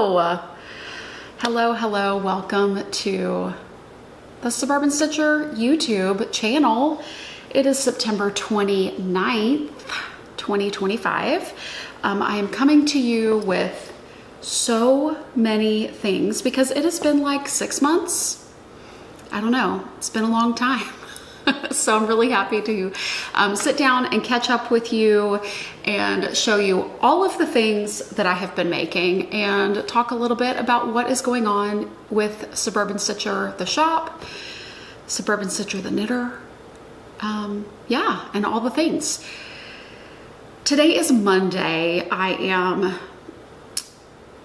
Hello, welcome to the Suburban Stitcher YouTube channel. It is September 29th, 2025. I am coming to you with so many things because it has been like 6 months. I don't know, it's been a long time. So I'm really happy to sit down and catch up with you and show you all of the things that I have been making and talk a little bit about what is going on with Suburban Stitcher, the shop, Suburban Stitcher, the knitter, yeah, and all the things. Today is Monday. I am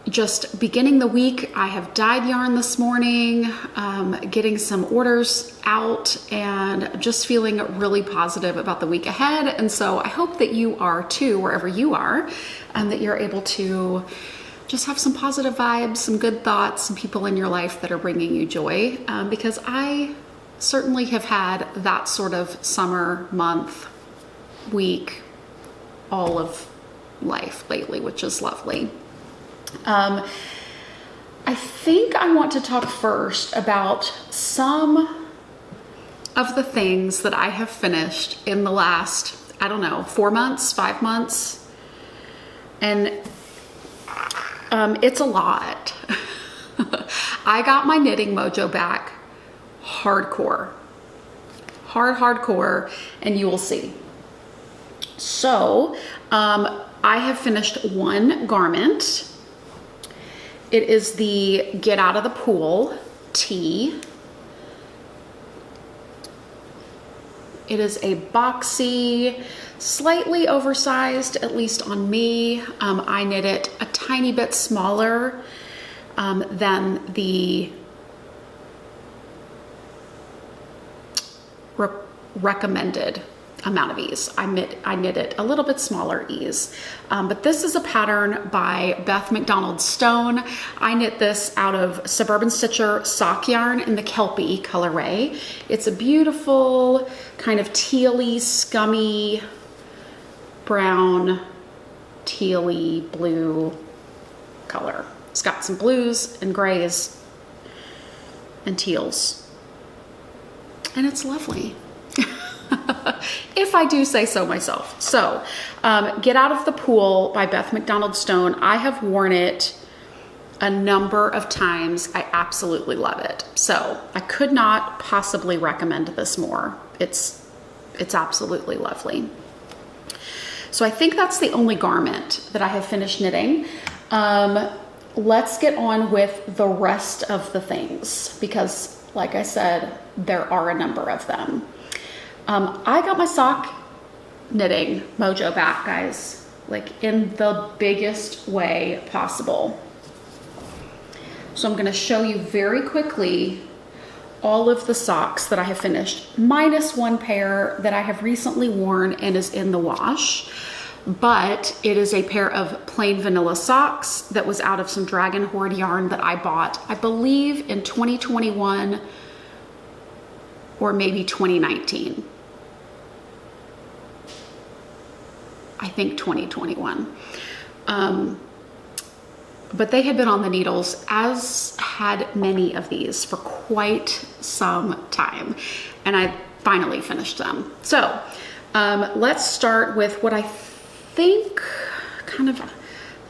just beginning the week. I have dyed yarn this morning, getting some orders out and just feeling really positive about the week ahead. And so I hope that you are too, wherever you are, and that you're able to just have some positive vibes, some good thoughts, some people in your life that are bringing you joy, because I certainly have had that sort of summer, month, week, all of life lately, which is lovely. I think I want to talk first about some of the things that I have finished in the last, I don't know, 4 months, 5 months. And it's a lot. I got my knitting mojo back hardcore, hardcore, and you will see. So I have finished one garment. It is the Get Out of the Pool tee. It is a boxy, slightly oversized, at least on me. I knit it a tiny bit smaller than the recommended amount of ease. I knit it a little bit smaller ease, but this is a pattern by Beth McDonald Stone. I knit this out of Suburban Stitcher sock yarn in the Kelpie colorway. It's a beautiful kind of tealy, scummy, brown, tealy, blue color. It's got some blues and grays and teals, and it's lovely. If I do say so myself. So, Get Out of the Pool by Beth McDonald Stone. I have worn it a number of times. I absolutely love it. So I could not possibly recommend this more. It's absolutely lovely. So I think that's the only garment that I have finished knitting. Let's get on with the rest of the things because, like I said, there are a number of them. I got my sock knitting mojo back, guys, like in the biggest way possible. So I'm going to show you very quickly all of the socks that I have finished, minus one pair that I have recently worn and is in the wash. But it is a pair of plain vanilla socks that was out of some Dragon Horde yarn that I bought, I believe in 2021 or maybe 2019. I think 2021. But they had been on the needles, as had many of these, for quite some time. And I finally finished them. So let's start with what I think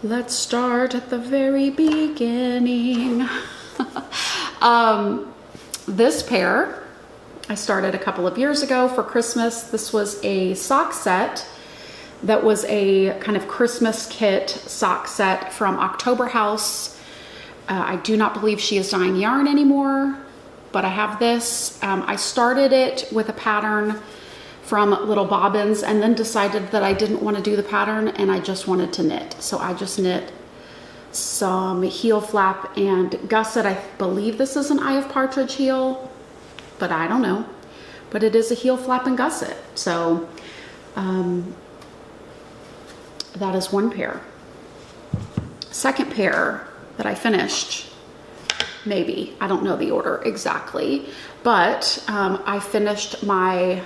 let's start at the very beginning. This pair I started a couple of years ago for Christmas. This was a sock set that was a kind of Christmas kit sock set from October House. I do not believe she is dyeing yarn anymore, but I have this. I started it with a pattern from Little Bobbins and then decided that I didn't want to do the pattern and I just wanted to knit. So I just knit some heel flap and gusset. I believe this is an Eye of Partridge heel, but I don't know. But it is a heel flap and gusset. So that is one pair. Second pair that I finished, maybe, I don't know the order exactly, but I finished my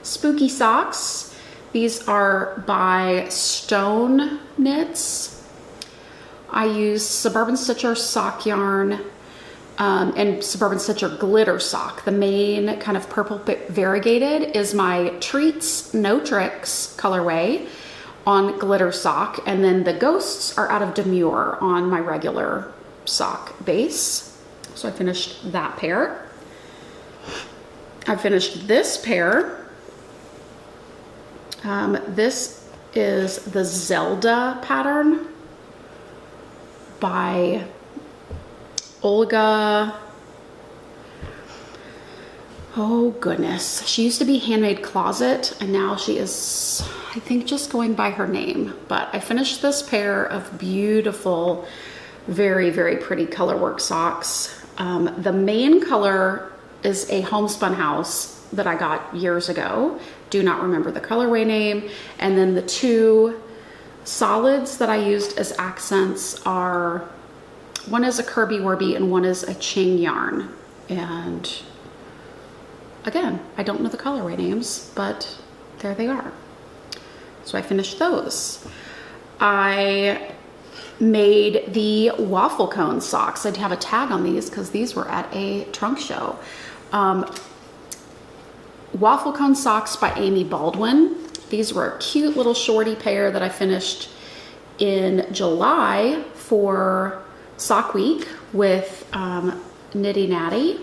spooky socks. These are by Stone Knits. I use Suburban Stitcher sock yarn and Suburban Stitcher glitter sock. The main kind of purple variegated is my Treats No Tricks colorway on glitter sock, and then the ghosts are out of Demure on my regular sock base. So I finished that pair. I finished this pair. This is the Zelda pattern by Olga. Oh goodness. She used to be Handmade Closet, and now she is, I think, just going by her name. But I finished this pair of beautiful, very, very pretty colorwork socks. The main color is a homespun house that I got years ago. Do not remember the colorway name. And then the two solids that I used as accents are, one is a Kirby Werby and one is a Ching yarn. And again, I don't know the colorway names, but there they are. So I finished those. I made the waffle cone socks. I'd have a tag on these because these were at a trunk show. Waffle cone socks by Amy Baldwin. These were a cute little shorty pair that I finished in July for Sock Week with Nitty Natty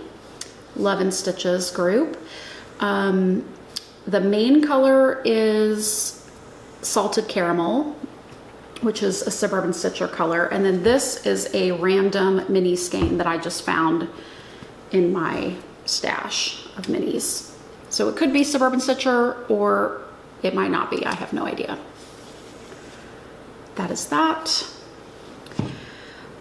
Love and Stitches group. The main color is Salted Caramel, which is a Suburban Stitcher color. And then this is a random mini skein that I just found in my stash of minis. So it could be Suburban Stitcher or it might not be. I have no idea. That is that.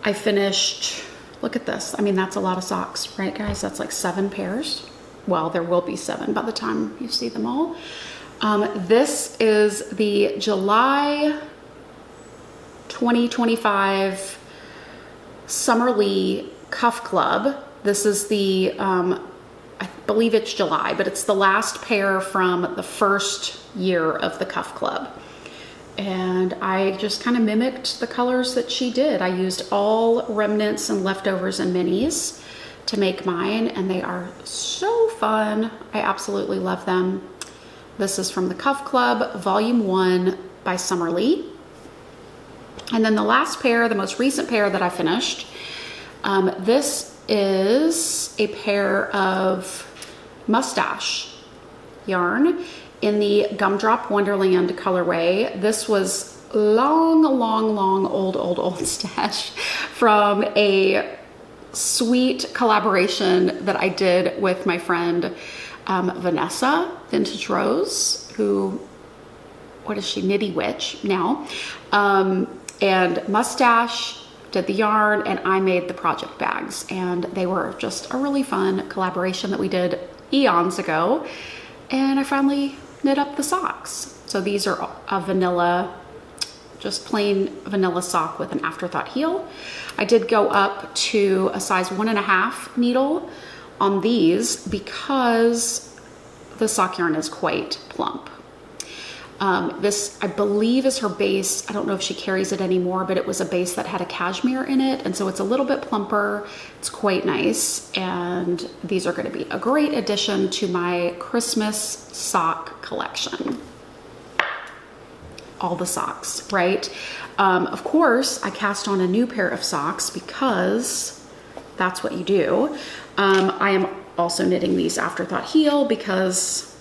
I finished, look at this. I mean, that's a lot of socks, right guys? That's like 7 pairs. Well, there will be 7 by the time you see them all. This is the July 2025 Summerly Cuff Club. This is the, I believe it's July, but it's the last pair from the first year of the Cuff Club. And I just kind of mimicked the colors that she did. I used all remnants and leftovers and minis to make mine, and they are so fun. I absolutely love them. This is from the Cuff Club, Volume 1 by Summerly. And then the last pair, the most recent pair that I finished, this is a pair of mustache yarn in the Gumdrop Wonderland colorway. This was long old stash from a sweet collaboration that I did with my friend Vanessa Vintage Rose, who, what is she, Nitty Witch now, and Mustache did the yarn and I made the project bags, and they were just a really fun collaboration that we did eons ago, and I finally knit up the socks. So these are a vanilla, just plain vanilla sock with an afterthought heel. I did go up to a size 1.5 needle on these because the sock yarn is quite plump. This, I believe, is her base. I don't know if she carries it anymore, but it was a base that had a cashmere in it, and so it's a little bit plumper. It's quite nice, and these are going to be a great addition to my Christmas sock collection. All the socks, right? Of course, I cast on a new pair of socks because that's what you do. I am also knitting these afterthought heel because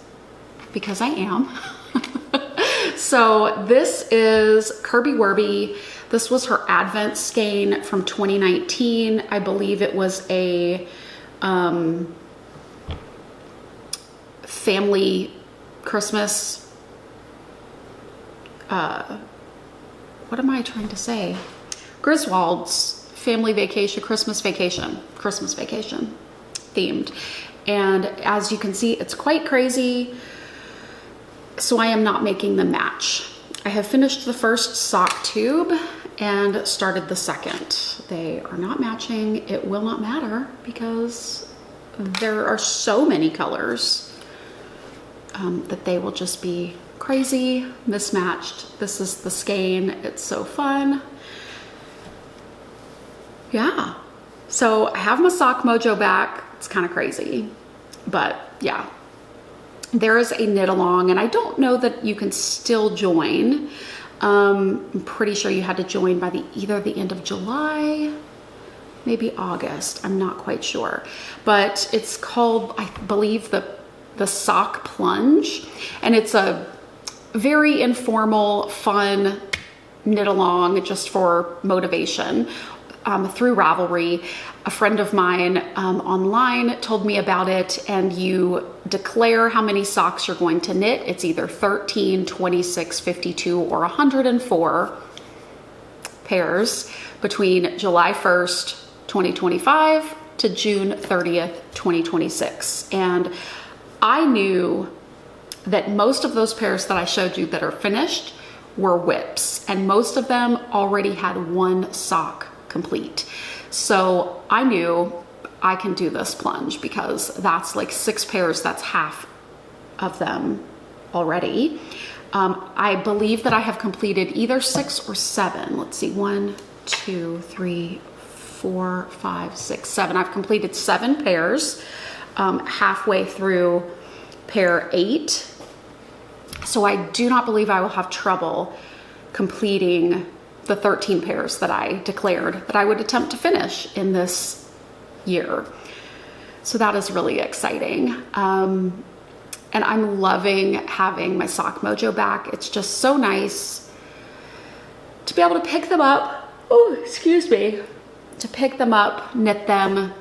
I am. So this is Kirby Werby. This was her Advent skein from 2019. I believe it was a family Christmas, what am I trying to say? Griswold's family vacation, Christmas vacation themed. And as you can see, it's quite crazy. So I am not making them match. I have finished the first sock tube and started the second. They are not matching. It will not matter because there are so many colors that they will just be crazy mismatched. This is the skein. It's so fun. yeah. So I have my sock mojo back. It's kind of crazy, but yeah. There is a knit along, and I don't know that you can still join. I'm pretty sure you had to join by either the end of July, maybe August. I'm not quite sure, but it's called, I believe, the sock plunge, and it's a very informal, fun knit along just for motivation through Ravelry. A friend of mine online told me about it, and you declare how many socks you're going to knit. It's either 13, 26, 52, or 104 pairs between July 1st, 2025 to June 30th, 2026. And I knew that most of those pairs that I showed you that are finished were whips, and most of them already had one sock complete. So I knew I can do this plunge because that's like 6 pairs, that's half of them already. I believe that I have completed either 6 or 7. Let's see, 1, 2, 3, 4, 5, 6, 7. I've completed 7 pairs, halfway through pair 8. So I do not believe I will have trouble completing the 13 pairs that I declared that I would attempt to finish in this year. So that is really exciting. And I'm loving having my sock mojo back. It's just so nice to be able to pick them up. Oh, excuse me. To pick them up, knit them,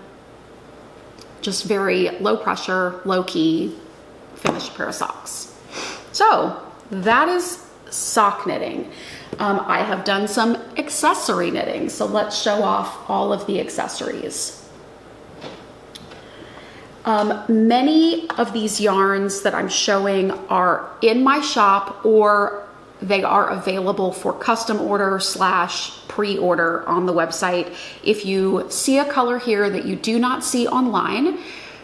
just very low pressure, low key, finished pair of socks. So that is sock knitting. I have done some accessory knitting, so let's show off all of the accessories. Many of these yarns that I'm showing are in my shop, or they are available for custom order / pre-order on the website. If you see a color here that you do not see online,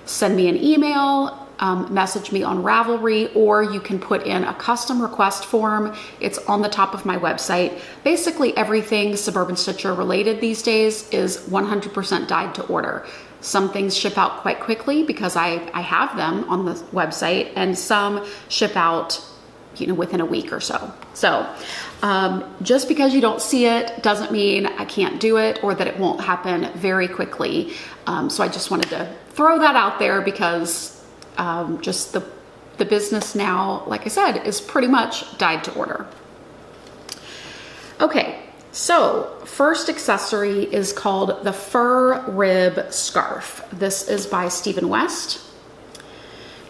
send me an email, message me on Ravelry, or you can put in a custom request form. It's on the top of my website. Basically everything Suburban Stitcher related these days is 100% dyed to order. Some things ship out quite quickly because I have them on the website, and some ship out, within a week or so. So just because you don't see it doesn't mean I can't do it or that it won't happen very quickly. So I just wanted to throw that out there because just the business now, like I said, is pretty much dyed to order. Okay, so first accessory is called the Fur Rib Scarf. This is by Stephen West.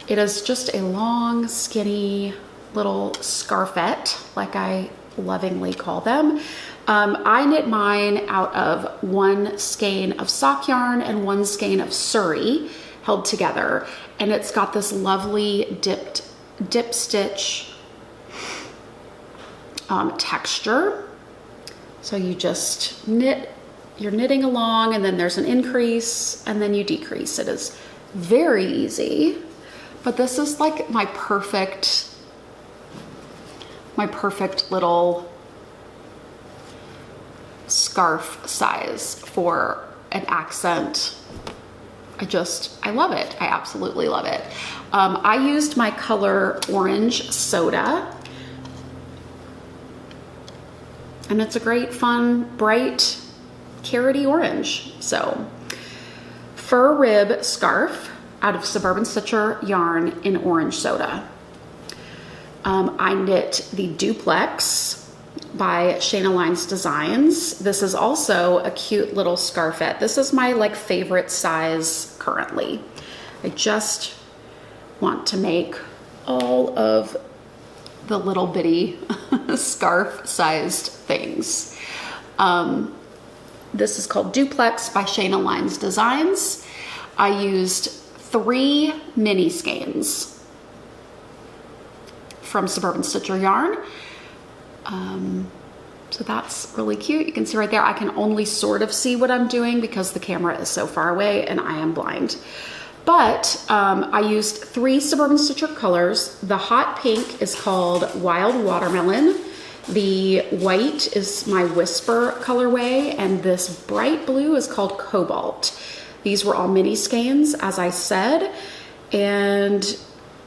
It is just a long, skinny little scarfette, like I lovingly call them. I knit mine out of 1 skein of sock yarn and 1 skein of Surrey held together, and it's got this lovely dip stitch texture. So you just knit, you're knitting along, and then there's an increase, and then you decrease. It is very easy, but this is like my perfect little scarf size for an accent. I love it. I absolutely love it. I used my color Orange Soda, and it's a great, fun, bright, carroty orange. So, Fur Rib Scarf out of Suburban Stitcher yarn in Orange Soda. I knit the Duplex by Shayna Lines Designs. This is also a cute little scarfette. This is my favorite size currently. I just want to make all of the little bitty scarf sized things. This is called Duplex by Shayna Lines Designs. I used 3 mini skeins from Suburban Stitcher yarn. So that's really cute. You can see right there, I can only sort of see what I'm doing because the camera is so far away and I am blind. But I used 3 Suburban Stitcher colors. The hot pink is called Wild Watermelon. The white is my Whisper colorway, and this bright blue is called Cobalt. These were all mini skeins, as I said, and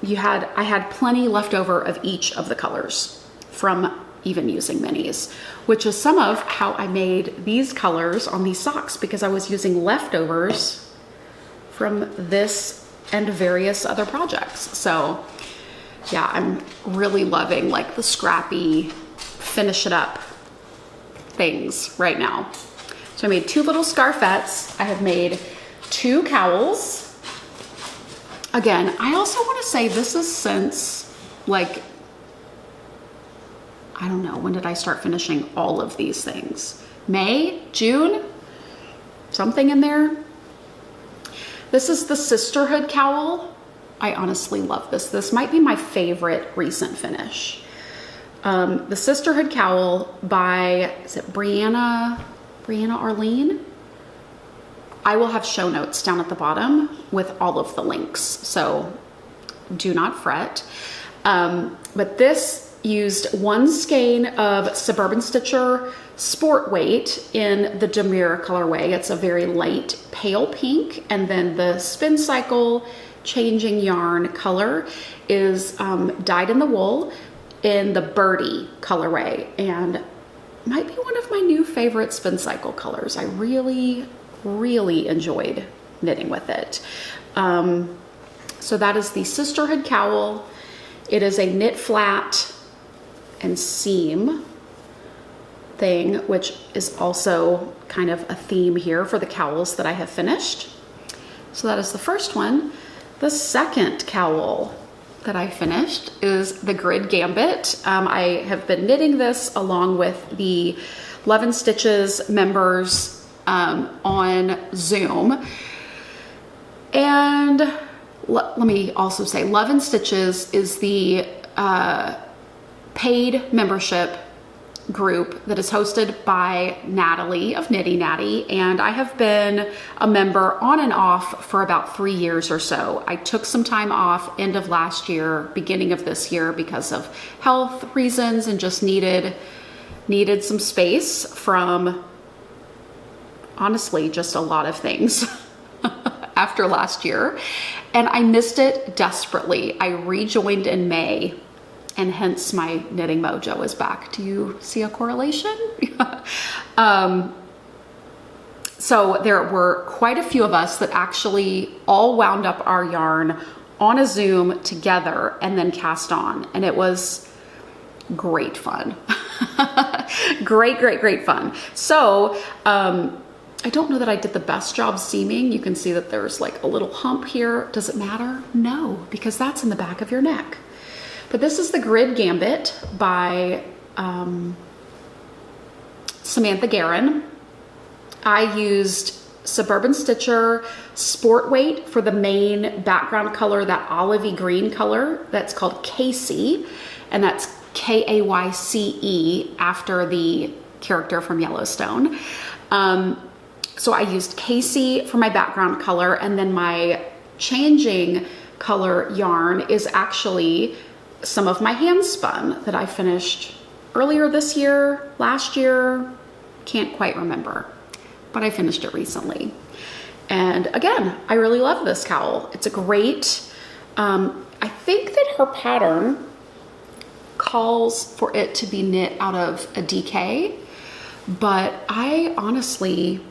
I had plenty left over of each of the colors from even using minis, which is some of how I made these colors on these socks, because I was using leftovers from this and various other projects. So yeah, I'm really loving like the scrappy, finish it up things right now. So I made 2 little scarfettes. I have made 2 cowls. Again, I also want to say this is since like, I don't know, when did I start finishing all of these things? May, June, something in there. This is the Sisterhood cowl. I honestly love this. This might be my favorite recent finish. The Sisterhood cowl by, is it Brianna Arlene? I will have show notes down at the bottom with all of the links, so do not fret. But this used 1 skein of Suburban Stitcher Sport Weight in the Demure colorway. It's a very light pale pink, and then the Spin Cycle Changing Yarn color is dyed in the wool in the Birdie colorway, and might be one of my new favorite Spin Cycle colors. I really enjoyed knitting with it. So that is the Sisterhood cowl. It is a knit flat and seam thing, which is also kind of a theme here for the cowls that I have finished. So that is the first one. The second cowl that I finished is the Grid Gambit. I have been knitting this along with the Love and Stitches members on Zoom. And let me also say, Love and Stitches is the paid membership group that is hosted by Natalie of Knitty Natty, and I have been a member on and off for about 3 years or so. I took some time off end of last year, beginning of this year, because of health reasons, and just needed some space from, honestly, just a lot of things after last year, and I missed it desperately. I rejoined in May, and hence my knitting mojo is back. Do you see a correlation? So there were quite a few of us that actually all wound up our yarn on a Zoom together and then cast on, and it was great fun. great fun. So I don't know that I did the best job seaming. You can see that there's like a little hump here. Does it matter? No, because that's in the back of your neck. But this is the Grid Gambit by Samantha Guerin. I used Suburban Stitcher Sport Weight for the main background color, that olivey green color that's called Casey, and that's Kayce after the character from Yellowstone. So I used Casey for my background color, and then my changing color yarn is actually some of my hand spun that I finished earlier this year, last year, can't quite remember, but I finished it recently. And again, I really love this cowl. It's a great, I think that her pattern calls for it to be knit out of a DK, but I honestly,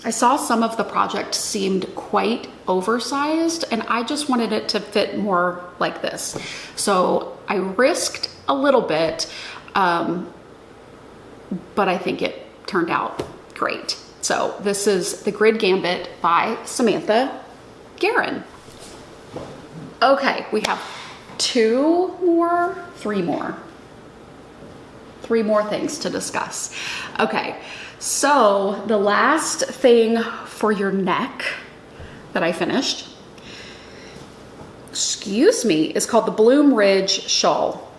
I saw some of the project seemed quite oversized, and I just wanted it to fit more like this. So I risked a little bit, but I think it turned out great. So this is the Grid Gambit by Samantha Guerin. Okay, we have three more things to discuss. Okay. So the last thing for your neck that I finished, is called the Bloom Ridge shawl.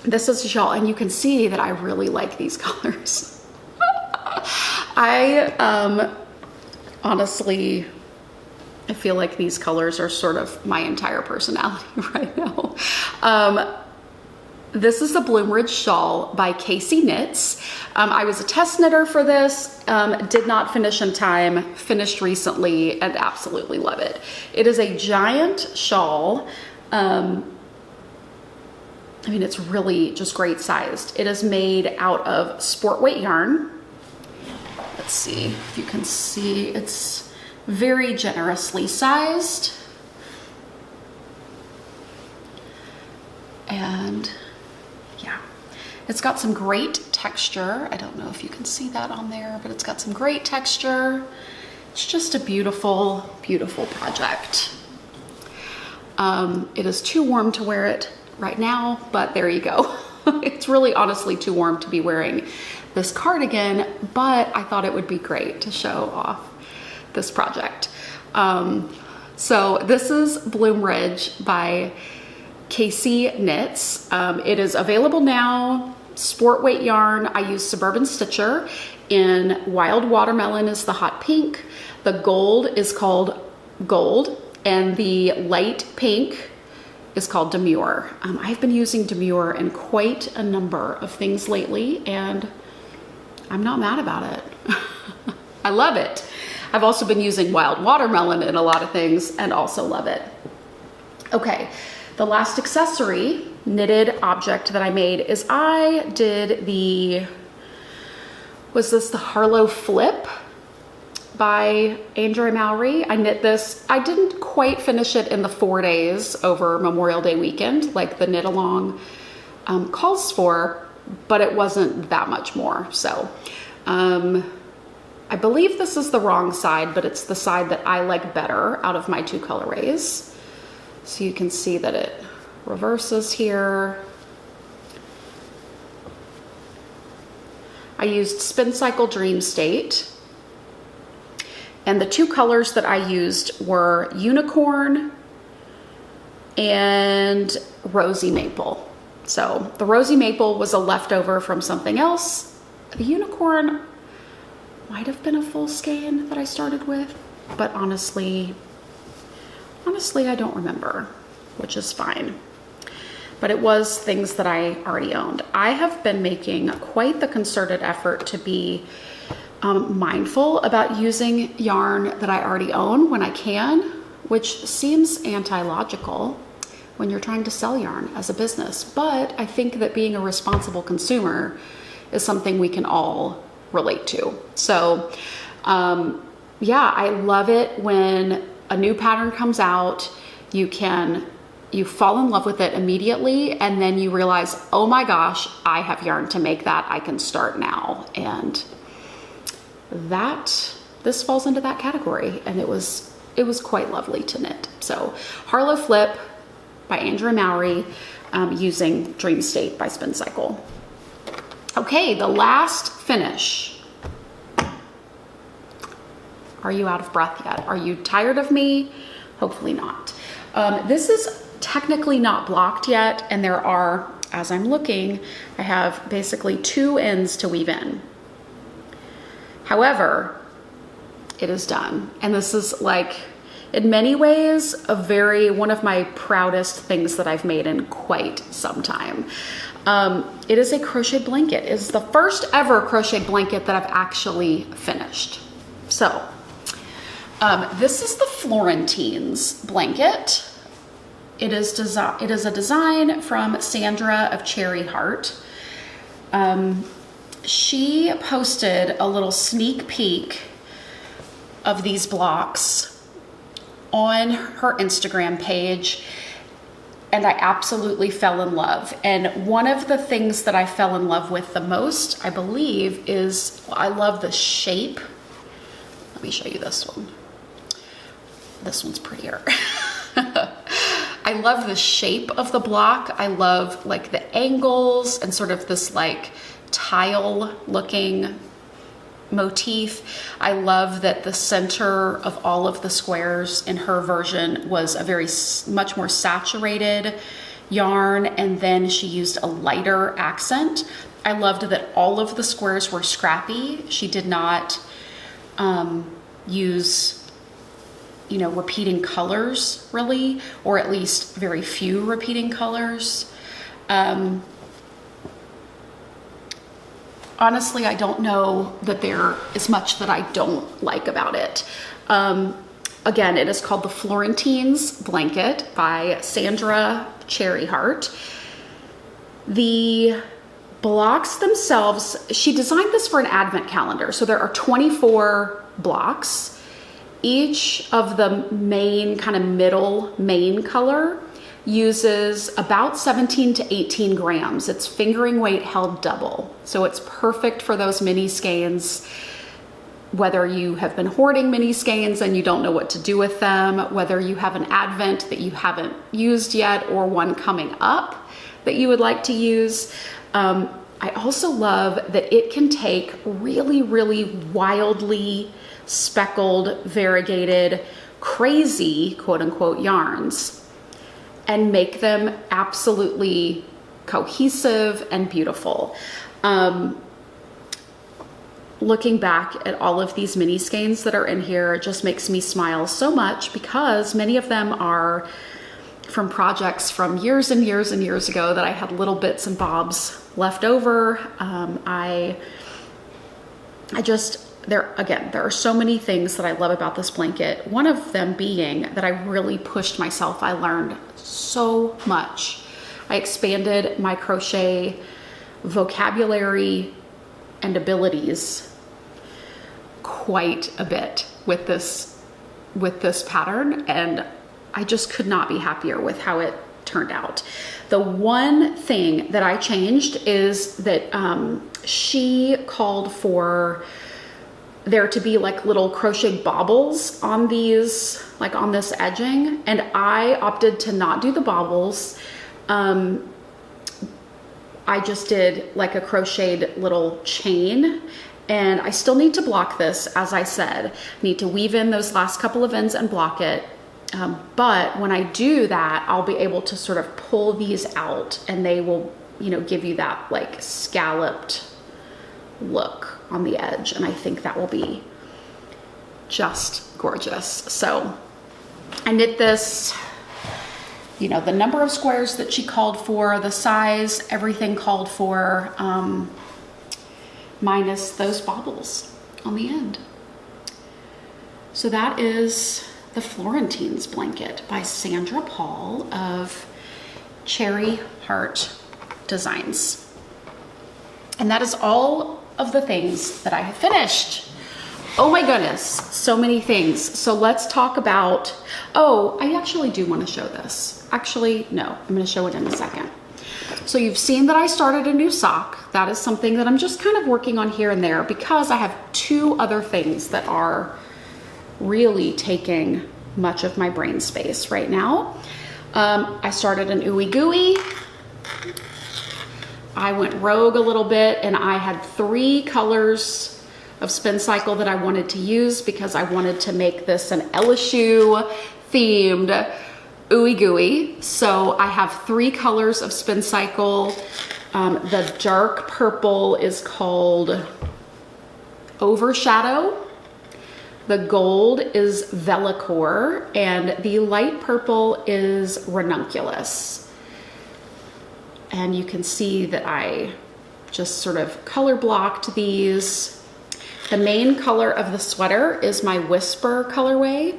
This is a shawl, and you can see that I really like these colors. Honestly, I feel like these colors are sort of my entire personality right now. This is the Bloom Ridge shawl by Casey Knits. I was a test knitter for this, did not finish in time, finished recently, and absolutely love it. It is a giant shawl. I mean, it's really just great sized. It is made out of sport weight yarn. Let's see if you can see, it's very generously sized. And yeah, it's got some great texture. I don't know if you can see that on there, but it's got some great texture. It's just a beautiful, beautiful project. It is too warm to wear it right now, but there you go. It's really honestly too warm to be wearing this cardigan, but I thought it would be great to show off this project. So this is Bloom Ridge by Casey Knits. It is available now, sport weight yarn. I use Suburban Stitcher in Wild Watermelon is the hot pink. The gold is called Gold, and the light pink is called Demure. I've been using Demure in quite a number of things lately, and I'm not mad about it. I love it. I've also been using Wild Watermelon in a lot of things and also love it. Okay, the last accessory knitted object that I made is I did the, was this the Harlow Flip by Andrea Mowry. I knit this. I didn't quite finish it in the 4 days over Memorial Day weekend like the knit along calls for, but it wasn't that much more. So I believe this is the wrong side, but it's the side that I like better out of my two colorways. So you can see that it reverses here. I used Spin Cycle Dream State. And the two colors that I used were Unicorn and Rosy Maple. So the Rosy Maple was a leftover from something else. The Unicorn might have been a full skein that I started with, but honestly, I don't remember, which is fine. But it was things that I already owned. I have been making quite the concerted effort to be mindful about using yarn that I already own when I can, which seems anti-logical when you're trying to sell yarn as a business. But I think that being a responsible consumer is something we can all relate to. So yeah, I love it when a new pattern comes out, you fall in love with it immediately, and then you realize, oh my gosh, I have yarn to make that. I can start now. And this falls into that category, and it was quite lovely to knit. So Harlow Flip by Andrea Mowry, using Dream State by Spin Cycle. Okay, the last finish. Are you out of breath yet? Are you tired of me? Hopefully not. This is technically not blocked yet, and there are, as I'm looking, I have basically 2 ends to weave in. However, it is done. And this is like, in many ways, one of my proudest things that I've made in quite some time. It is a crochet blanket. It's the first ever crochet blanket that I've actually finished. So, this is the Florentines blanket. It is a design from Sandra of Cherry Heart. She posted a little sneak peek of these blocks on her Instagram page, and I absolutely fell in love. And one of the things that I fell in love with the most, I believe, is I love the shape. Let me show you this one. This one's prettier. I love the shape of the block. I love like the angles and sort of this like tile looking motif. I love that the center of all of the squares in her version was a much more saturated yarn, and then she used a lighter accent. I loved that all of the squares were scrappy. She did not use repeating colors really, or at least very few repeating colors. honestly, I don't know that there is much that I don't like about it. Again, it is called the Florentines blanket by Sandra Cherryheart. The blocks themselves, she designed this for an advent calendar. So there are 24 blocks. Each of the main kind of middle main color uses about 17 to 18 grams. It's fingering weight held double. So it's perfect for those mini skeins, whether you have been hoarding mini skeins and you don't know what to do with them, whether you have an advent that you haven't used yet or one coming up that you would like to use. I also love that it can take really, really wildly speckled, variegated, crazy, quote unquote, yarns and make them absolutely cohesive and beautiful. Looking back at all of these mini skeins that are in here, it just makes me smile so much because many of them are from projects from years and years and years ago that I had little bits and bobs left over. There are so many things that I love about this blanket. One of them being that I really pushed myself. I learned so much. I expanded my crochet vocabulary and abilities quite a bit with this pattern, and I just could not be happier with how it turned out. The one thing that I changed is that she called for there to be like little crochet baubles on these, like on this edging, and I opted to not do the baubles. I just did like a crocheted little chain, and I still need to block this, as I said. Need to weave in those last couple of ends and block it. But when I do that, I'll be able to sort of pull these out, and they will, give you that like scalloped look on the edge. And I think that will be just gorgeous. So I knit this, the number of squares that she called for, the size, everything called for, minus those baubles on the end. So that is the Florentines blanket by Sandra Paul of Cherry Heart Designs. And that is all of the things that I have finished. Oh my goodness, so many things. So let's talk about, I actually do want to show this. Actually, no, I'm going to show it in a second. So you've seen that I started a new sock. That is something that I'm just kind of working on here and there because I have two other things that are really taking much of my brain space right now. I started an ooey gooey. I went rogue a little bit, and I had 3 colors of spin cycle that I wanted to use because I wanted to make this an LSU themed ooey gooey. So I have 3 colors of spin cycle. The dark purple is called Overshadow. The gold is Vellicore, and the light purple is Ranunculus. And you can see that I just sort of color blocked these. The main color of the sweater is my Whisper colorway.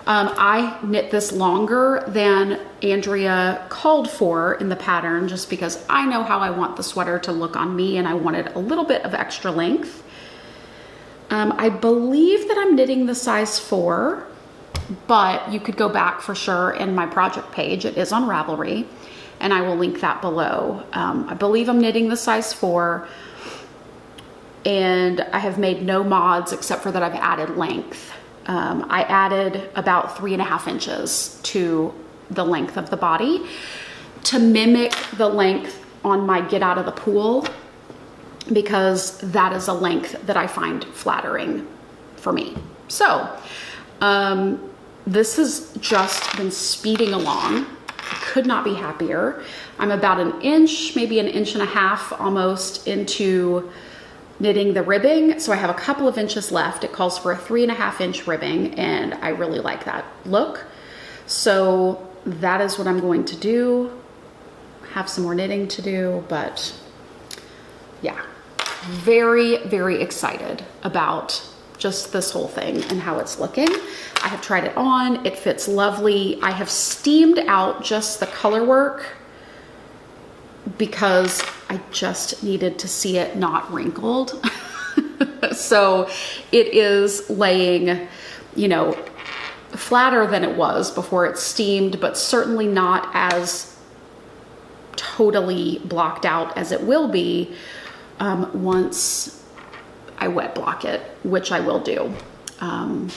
I knit this longer than Andrea called for in the pattern just because I know how I want the sweater to look on me, and I wanted a little bit of extra length. I believe that I'm knitting the size 4, but you could go back for sure in my project page. It is on Ravelry, and I will link that below. I believe I'm knitting the size 4, and I have made no mods except for that I've added length. I added about 3.5 inches to the length of the body to mimic the length on my Get Out of the Pool, because that is a length that I find flattering for me. So this has just been speeding along. I could not be happier. I'm about an inch, maybe an inch and a half almost into knitting the ribbing. So I have a couple of inches left. It calls for a 3.5 inch ribbing, and I really like that look. So that is what I'm going to do. Have some more knitting to do, but yeah. very, very excited about just this whole thing and how it's looking. I have tried it on, it fits lovely. I have steamed out just the color work because I just needed to see it not wrinkled. So it is laying, you know, flatter than it was before it steamed, but certainly not as totally blocked out as it will be once I wet block it, which I will do. I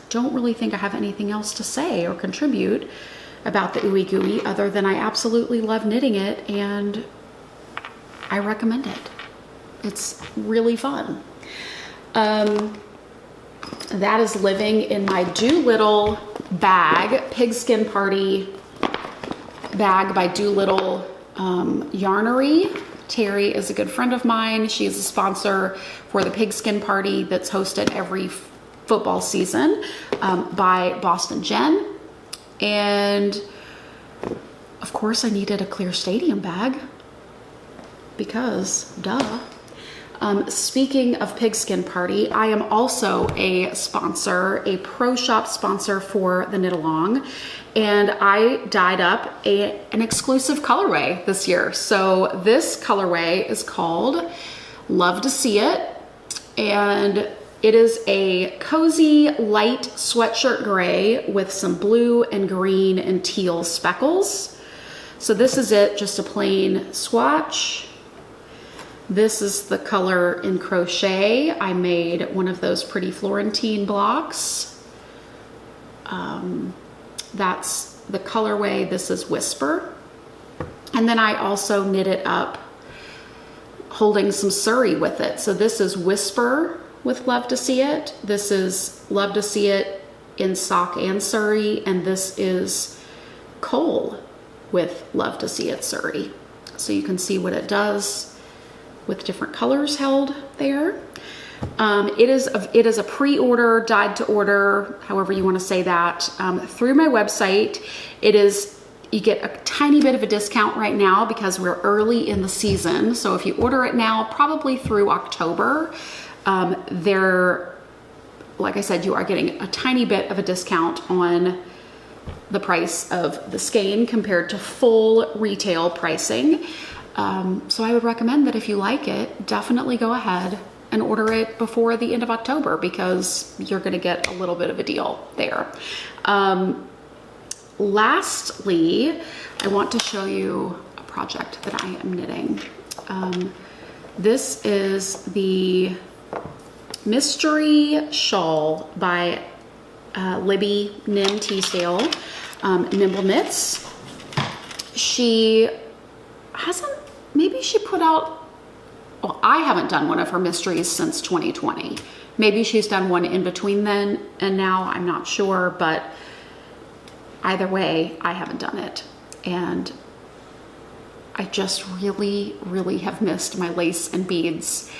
don't really think I have anything else to say or contribute about the Ooey Gooey other than I absolutely love knitting it and I recommend it. It's really fun. That is living in my Doolittle bag, Pigskin Party bag by Doolittle Yarnery. Terry is a good friend of mine. She is a sponsor for the Pigskin Party that's hosted every football season by Boston Jen. And of course I needed a clear stadium bag because duh. Speaking of Pigskin Party, I am also a sponsor, a pro shop sponsor for the Knit Along, and I dyed up an exclusive colorway this year. So this colorway is called Love to See It, and it is a cozy light sweatshirt gray with some blue and green and teal speckles. So this is it, just a plain swatch. This is the color in Crochet. I made one of those pretty Florentine blocks. That's the colorway. This is Whisper. And then I also knit it up holding some Surrey with it. So this is Whisper with Love to See It. This is Love to See It in sock and Surrey. And this is Coal with Love to See It Surrey. So you can see what it does with different colors held there. It is a pre-order, dyed to order, however you want to say that, through my website. You get a tiny bit of a discount right now because we're early in the season. So if you order it now, probably through October, like I said, you are getting a tiny bit of a discount on the price of the skein compared to full retail pricing. So I would recommend that if you like it, definitely go ahead and order it before the end of October because you're going to get a little bit of a deal there. Lastly, I want to show you a project that I am knitting. This is the Mystery Shawl by Libby Nim Teasdale, Nimble Knits. She hasn't, maybe she put out, well, I haven't done one of her mysteries since 2020. Maybe she's done one in between then and now, I'm not sure, but either way, I haven't done it. And I just really, really have missed my lace and beads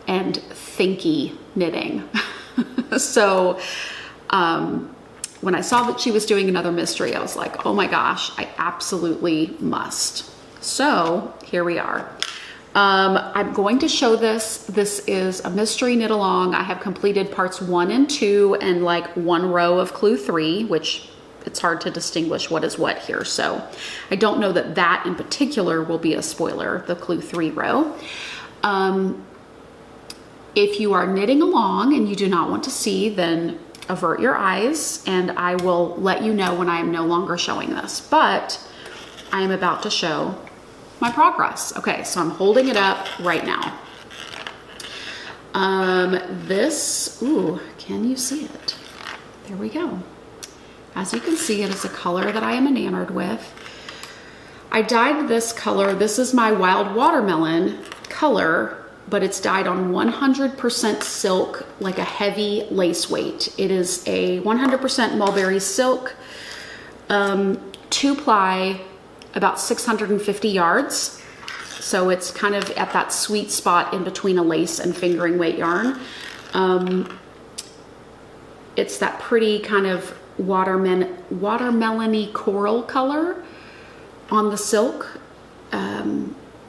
and thinky knitting. So when I saw that she was doing another mystery, I was like, oh my gosh, I absolutely must. So here we are. I'm going to show this. This is a mystery knit along. I have completed parts 1 and 2 and like 1 row of clue 3, which it's hard to distinguish what is what here. So I don't know that that in particular will be a spoiler, the clue 3 row. If you are knitting along and you do not want to see, then avert your eyes and I will let you know when I am no longer showing this, but I am about to show my progress. Okay, so I'm holding it up right now. Ooh, can you see it? There we go. As you can see, it is a color that I am enamored with. I dyed this color. This is my Wild Watermelon color, but it's dyed on 100% silk, like a heavy lace weight. It is a 100% mulberry silk, 2-ply, about 650 yards. So it's kind of at that sweet spot in between a lace and fingering weight yarn. It's that pretty kind of watermelony coral color on the silk.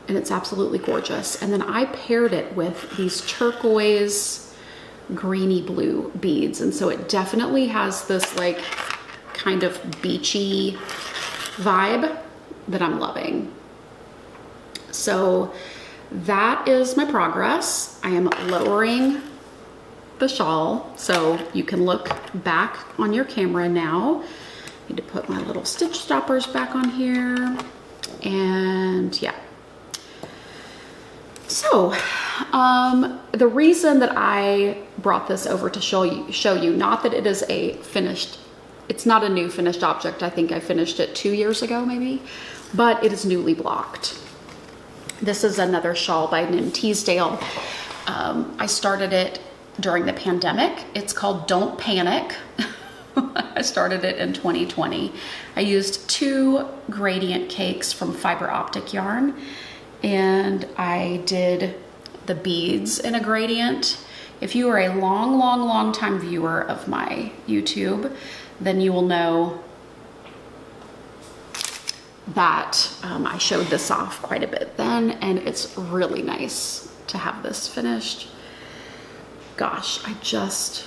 and it's absolutely gorgeous. And then I paired it with these turquoise greeny blue beads. And so it definitely has this like kind of beachy vibe that I'm loving. So that is my progress. I am lowering the shawl so you can look back on your camera now. I need to put my little stitch stoppers back on here. And yeah. So the reason that I brought this over to show you, not that it is a finished, it's not a new finished object. I think I finished it 2 years ago maybe, but it is newly blocked. This is another shawl by Nim Teasdale. I started it during the pandemic. It's called Don't Panic. I started it in 2020. I used 2 gradient cakes from fiber optic yarn, and I did the beads in a gradient. If you are a long time viewer of my YouTube, then you will know that I showed this off quite a bit then, and it's really nice to have this finished. Gosh, I just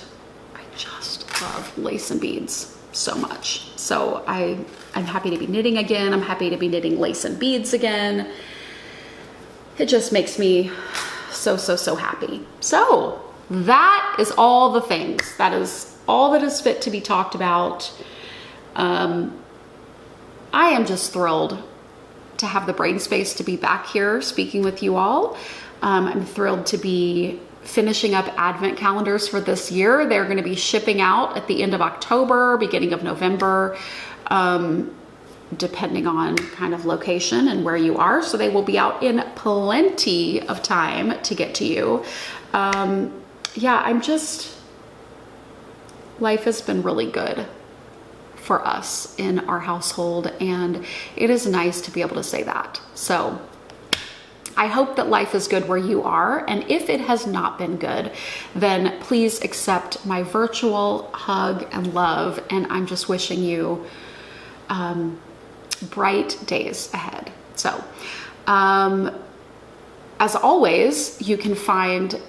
love lace and beads so much. So I'm happy to be knitting again. I'm happy to be knitting lace and beads again. It just makes me so happy. So that is all the things. That is all that is fit to be talked about. I am just thrilled to have the brain space to be back here speaking with you all. I'm thrilled to be finishing up advent calendars for this year. They're going to be shipping out at the end of October, beginning of November, depending on kind of location and where you are. So they will be out in plenty of time to get to you. Yeah, life has been really good for us in our household, and it is nice to be able to say that. So I hope that life is good where you are, and if it has not been good, then please accept my virtual hug and love, and I'm just wishing you bright days ahead. So as always, you can find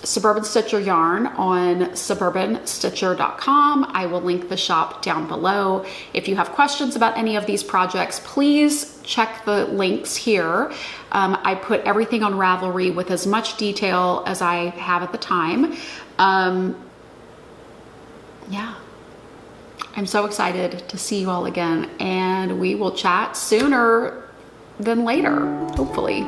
Suburban Stitcher yarn on suburbanstitcher.com. I will link the shop down below. If you have questions about any of these projects, please check the links here. I put everything on Ravelry with as much detail as I have at the time. Yeah, I'm so excited to see you all again, and we will chat sooner than later, hopefully.